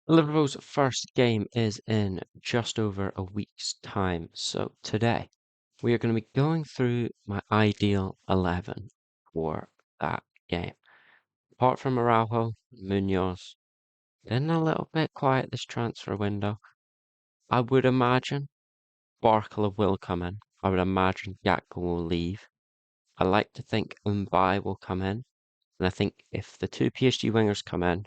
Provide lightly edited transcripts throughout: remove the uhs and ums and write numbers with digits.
Liverpool's first game is in just over a week's time. So today we are going to be going through my ideal 11 for that game. Apart from Araujo, Munoz, been a little bit quiet this transfer window. I would imagine Barcola will come in. I would imagine Gakpo will leave. I like to think Mbai will come in. And I think if the two PSG wingers come in,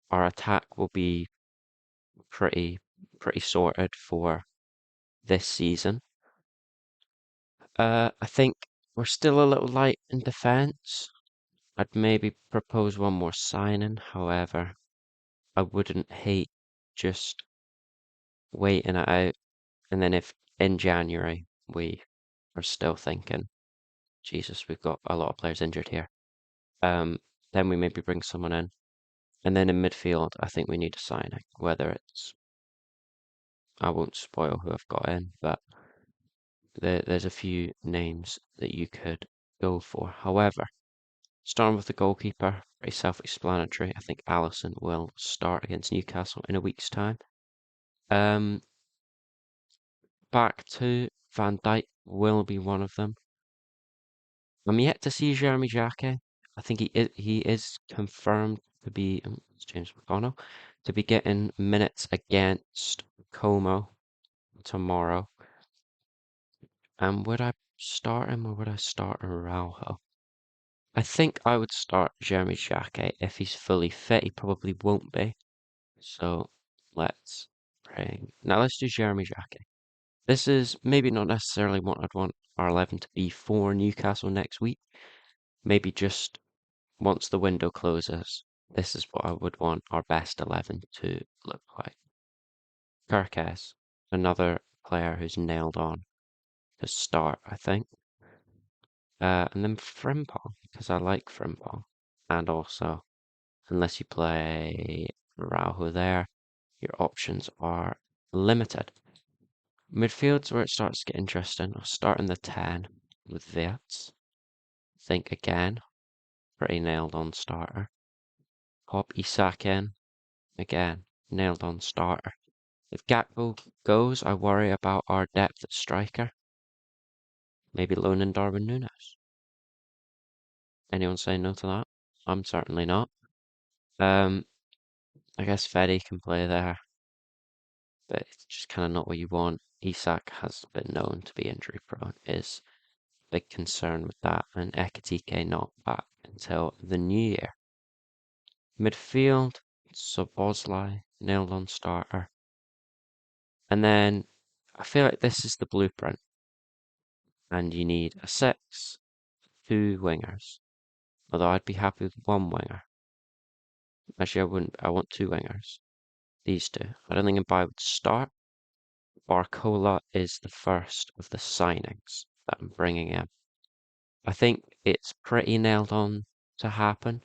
our attack will be pretty sorted for this season. I think we're still a little light in defence. I'd maybe propose one more signing. However, I wouldn't hate just waiting it out. And then if in January we are still thinking, Jesus, we've got a lot of players injured here, then we maybe bring someone in. And then in midfield, I think we need a signing. Whether it's, I won't spoil who I've got in, but there's a few names that you could go for. However, starting with the goalkeeper, pretty self-explanatory. I think Alisson will start against Newcastle in a week's time. Back to Van Dijk will be one of them. I'm yet to see Jeremy Jacquet. I think he is confirmed to be it's James McConnell to be getting minutes against Como tomorrow. And would I start him or would I start Araujo? I think I would start Jeremy Jacquet if he's fully fit. He probably won't be. So let's bring. Now let's do Jeremy Jacquet. This is maybe not necessarily what I'd want our 11 to be for Newcastle next week. Maybe just once the window closes, this is what I would want our best 11 to look like. Kirkes, another player who's nailed on to start, I think. And then Frimpong, because I like Frimpong. And also, unless you play Araujo there, your options are limited. Midfield's where it starts to get interesting. I'll start in the 10 with Wirtz. Think again, pretty nailed on starter. Pop Isak in, again, nailed on starter. If Gakpo goes, I worry about our depth at striker. Maybe loaning Darwin Núñez. Anyone say no to that? I'm certainly not. I guess Fede can play there, but it's just kind of not what you want. Isak has been known to be injury prone, is a big concern with that, and Ekitike not back until the new year. Midfield, Szoboszlai, nailed on starter. And then I feel like this is the blueprint, and you need a 6, 2 wingers. Although I'd be happy with one winger. Actually, I wouldn't. I want 2 wingers. These two. I don't think Mbai would start. Barcola is the first of the signings that I'm bringing in. I think it's pretty nailed on to happen.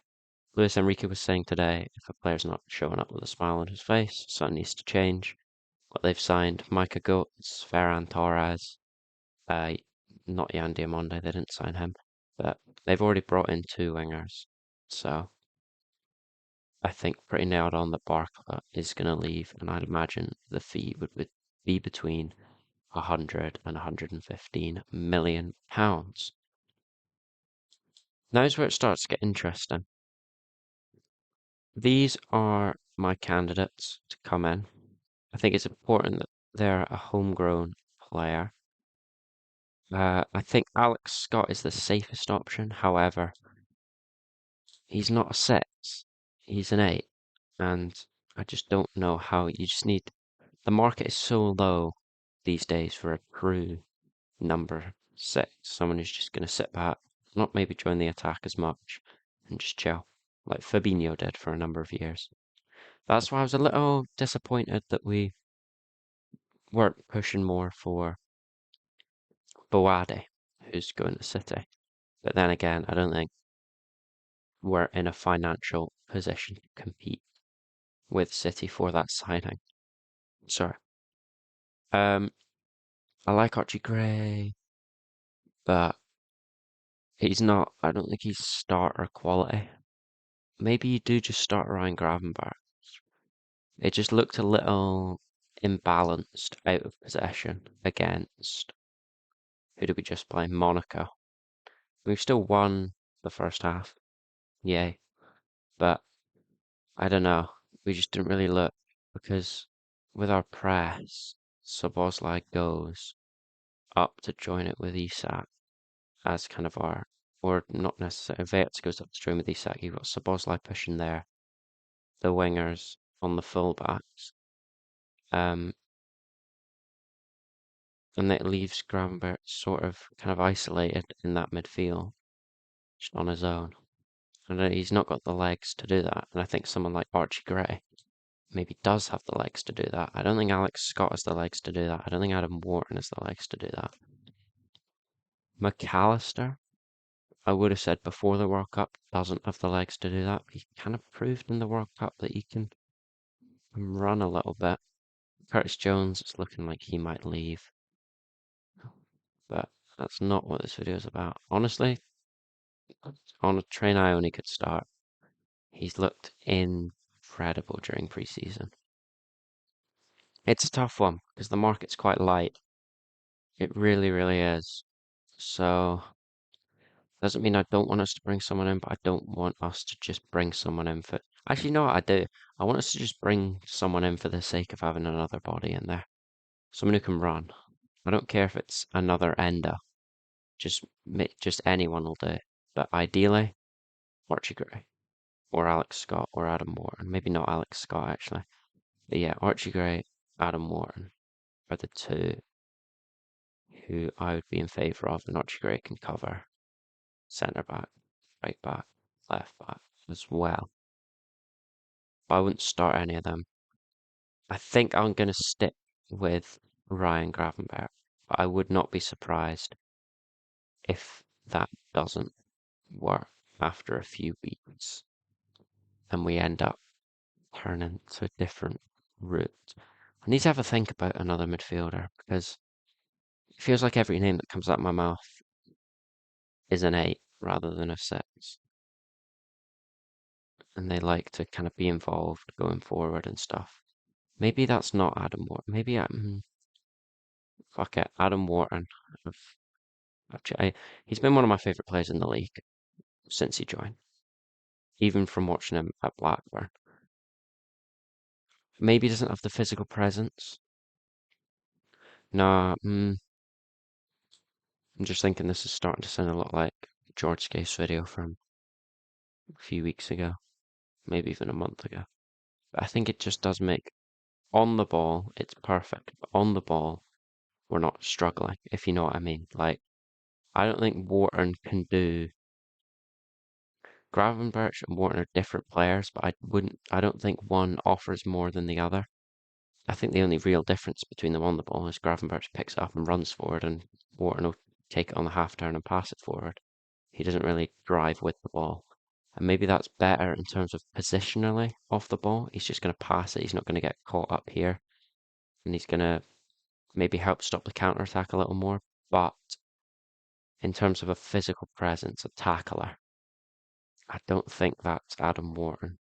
Luis Enrique was saying today, if a player's not showing up with a smile on his face, something needs to change. What they've signed, Micah Goetz, Ferran Torres, not Yan Diamonde, they didn't sign him, but they've already brought in 2 wingers. So I think pretty nailed on that Barcola is going to leave, and I'd imagine the fee would be between 100 and 115 million pounds. Now's where it starts to get interesting. These are my candidates to come in. I think it's important that they're a homegrown player. I think Alex Scott is the safest option. However, he's not a 6, he's an 8. And I just don't know how you just need. The market is so low these days for a true number 6, someone who's just going to sit back, not maybe join the attack as much, and just chill, like Fabinho did for a number of years. That's why I was a little disappointed that we weren't pushing more for Boade, who's going to City. But then again, I don't think we're in a financial position to compete with City for that signing. Sorry. I like Archie Gray, but he's not, I don't think he's starter quality. Maybe you do just start Ryan Gravenberch. It just looked a little imbalanced out of possession against, who did we just play? Monaco. We've still won the first half, yay. But I don't know. We just didn't really look because with our press, Szoboszlai goes up to join it with Isak as kind of our, or not necessarily, Verts goes up to join with Isak. You've got Szoboszlai pushing there, the wingers on the fullbacks. Um, and that leaves Gravenberch sort of kind of isolated in that midfield, just on his own. And he's not got the legs to do that. And I think someone like Archie Gray maybe does have the legs to do that. I don't think Alex Scott has the legs to do that. I don't think Adam Wharton has the legs to do that. McAllister, I would have said before the World Cup, doesn't have the legs to do that. He kind of proved in the World Cup that he can run a little bit. Curtis Jones, it's looking like he might leave. But that's not what this video is about. Honestly, on a train I only could start. He's looked incredible during preseason. It's a tough one because the market's quite light. It really, really is. So doesn't mean I don't want us to bring someone in, but I don't want us to just bring someone in for. Actually, you know what I do? I want us to just bring someone in for the sake of having another body in there, someone who can run. I don't care if it's another ender. Just anyone will do. But ideally, Archie Gray or Alex Scott or Adam Wharton. Maybe not Alex Scott actually. But yeah, Archie Gray, Adam Wharton are the two who I would be in favour of, and Archie Gray can cover centre back, right back, left back as well. But I wouldn't start any of them. I think I'm going to stick with Ryan Gravenberch, but I would not be surprised if that doesn't work after a few weeks and we end up turning to a different route. I need to have a think about another midfielder because it feels like every name that comes out of my mouth is an 8 rather than a 6. And they like to kind of be involved going forward and stuff. Maybe that's not Adam Wharton. Maybe fuck it, Adam Wharton. He's been one of my favourite players in the league since he joined, even from watching him at Blackburn. Maybe he doesn't have the physical presence. Nah, I'm just thinking this is starting to sound a lot like George Skaife's video from a few weeks ago, maybe even a month ago. But I think it just does make, on the ball, it's perfect. But on the ball, we're not struggling, if you know what I mean. Like, I don't think Wharton can do. Gravenberch and Wharton are different players, but I don't think one offers more than the other. I think the only real difference between them on the ball is Gravenberch picks it up and runs forward, and Wharton will take it on the half turn and pass it forward. He doesn't really drive with the ball. And maybe that's better in terms of positionally off the ball. He's just going to pass it. He's not going to get caught up here. And he's going to maybe help stop the counter attack a little more. But in terms of a physical presence, a tackler, I don't think that's Adam Wharton.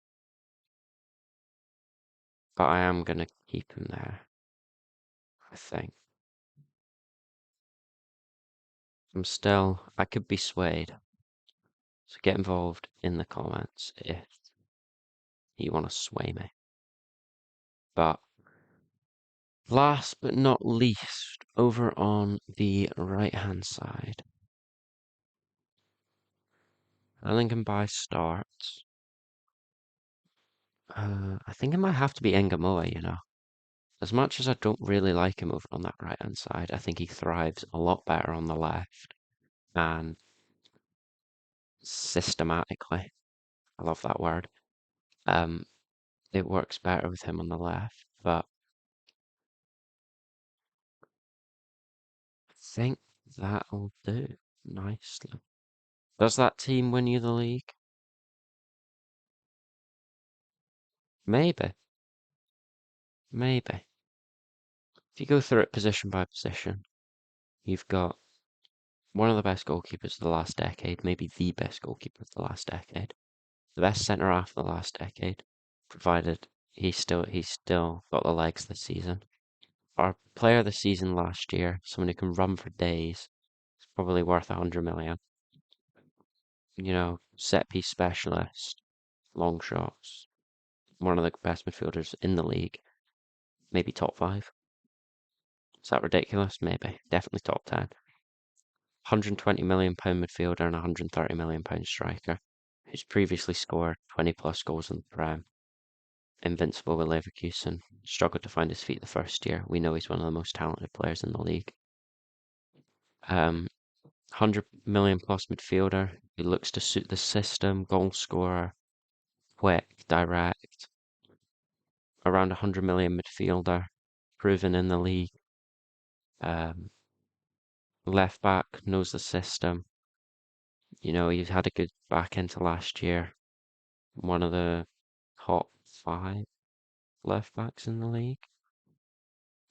But I am going to keep him there, I think. I could be swayed. So get involved in the comments if you want to sway me. But last but not least, over on the right hand side, Lincoln by starts. I think it might have to be Engamoa, you know. As much as I don't really like him over on that right hand side, I think he thrives a lot better on the left. And systematically, I love that word. It works better with him on the left, but I think that'll do nicely. Does that team win you the league? Maybe. Maybe. If you go through it position by position, you've got one of the best goalkeepers of the last decade, maybe the best goalkeeper of the last decade, the best centre half of the last decade, provided he's still got the legs this season. Our player of the season last year, someone who can run for days, is probably worth 100 million. You know, set piece specialist, long shots, one of the best midfielders in the league, maybe top 5. Is that ridiculous? Maybe. Definitely top 10. £120 million midfielder and £130 million striker, who's previously scored 20 plus goals in the Prem. Invincible with Leverkusen. Struggled to find his feet the first year. We know he's one of the most talented players in the league. 100 million plus midfielder who looks to suit the system, goal scorer, quick, direct. Around 100 million midfielder, proven in the league. Left back, knows the system. You know, he's had a good back into last year. One of the top 5 left backs in the league.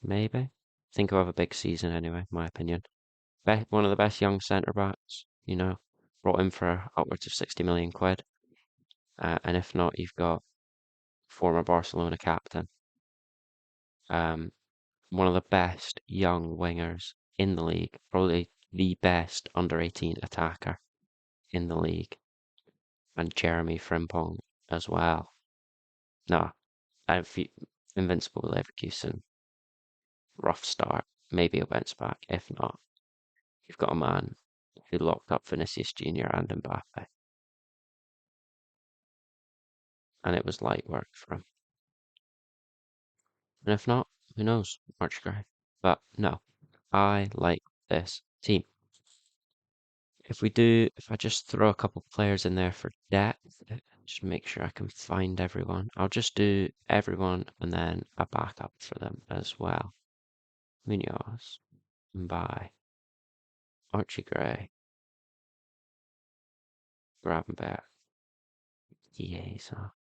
Maybe. I think he'll have a big season anyway, my opinion. One of the best young centre backs, you know, brought in for upwards of 60 million quid. And if not, you've got former Barcelona captain. One of the best young wingers in the league, probably the best under 18 attacker in the league. And Jeremy Frimpong as well. No, Invincible Leverkusen. Rough start. Maybe a bounce back. If not, you've got a man who locked up Vinicius Jr. and Mbappe. And it was light work for him. And if not, who knows? March Gray. But no, I like this team. If I just throw a couple players in there for depth, just make sure I can find everyone. I'll just do everyone and then a backup for them as well. Munoz, Mbai, Archie Gray, Gravenberg, Chiesa.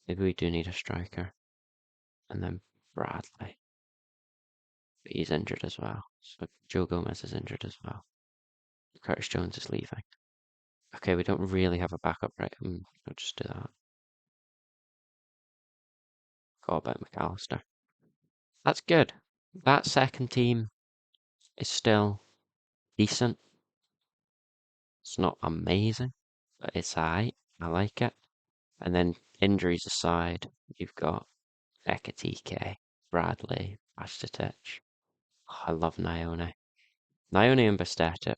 Maybe we do need a striker. And then Bradley. But he's injured as well. So Joe Gomez is injured as well. Curtis Jones is leaving. Okay, we don't really have a backup, right? I'll just do that. Forgot about McAllister. That's good. That second team is still decent. It's not amazing, but it's alright. I like it. And then injuries aside, you've got Ekatike, Bradley, Bastatic. Oh, I love Nione. Nione and Bastatic.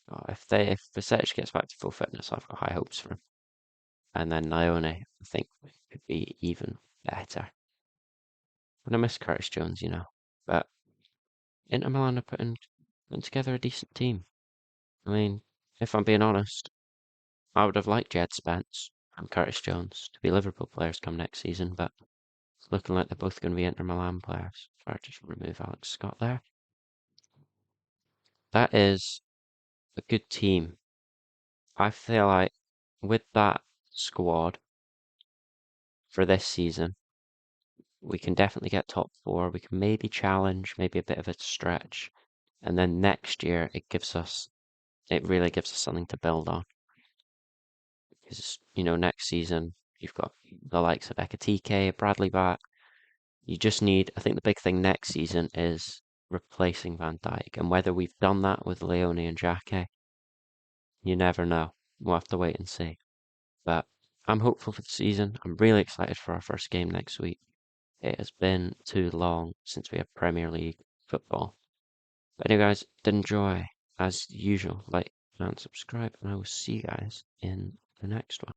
Oh, if Bastatic gets back to full fitness, I've got high hopes for him. And then Nione, I think, could be even better. And I miss Curtis Jones, you know. But Inter Milan are putting together a decent team. I mean, if I'm being honest, I would have liked Jed Spence and Curtis Jones to be Liverpool players come next season, but it's looking like they're both going to be Inter Milan players. So I just remove Alex Scott there. That is a good team. I feel like with that squad for this season, we can definitely get top 4. We can maybe challenge, maybe a bit of a stretch. And then next year, it really gives us something to build on. Because, you know, next season, you've got the likes of Ekatike, Bradley back. You just need, I think the big thing next season is replacing Van Dijk. And whether we've done that with Leone and Xhaka, you never know. We'll have to wait and see. But I'm hopeful for the season. I'm really excited for our first game next week. It has been too long since we had Premier League football. But anyway, guys, did enjoy. As usual, like and subscribe, and I will see you guys in the next one.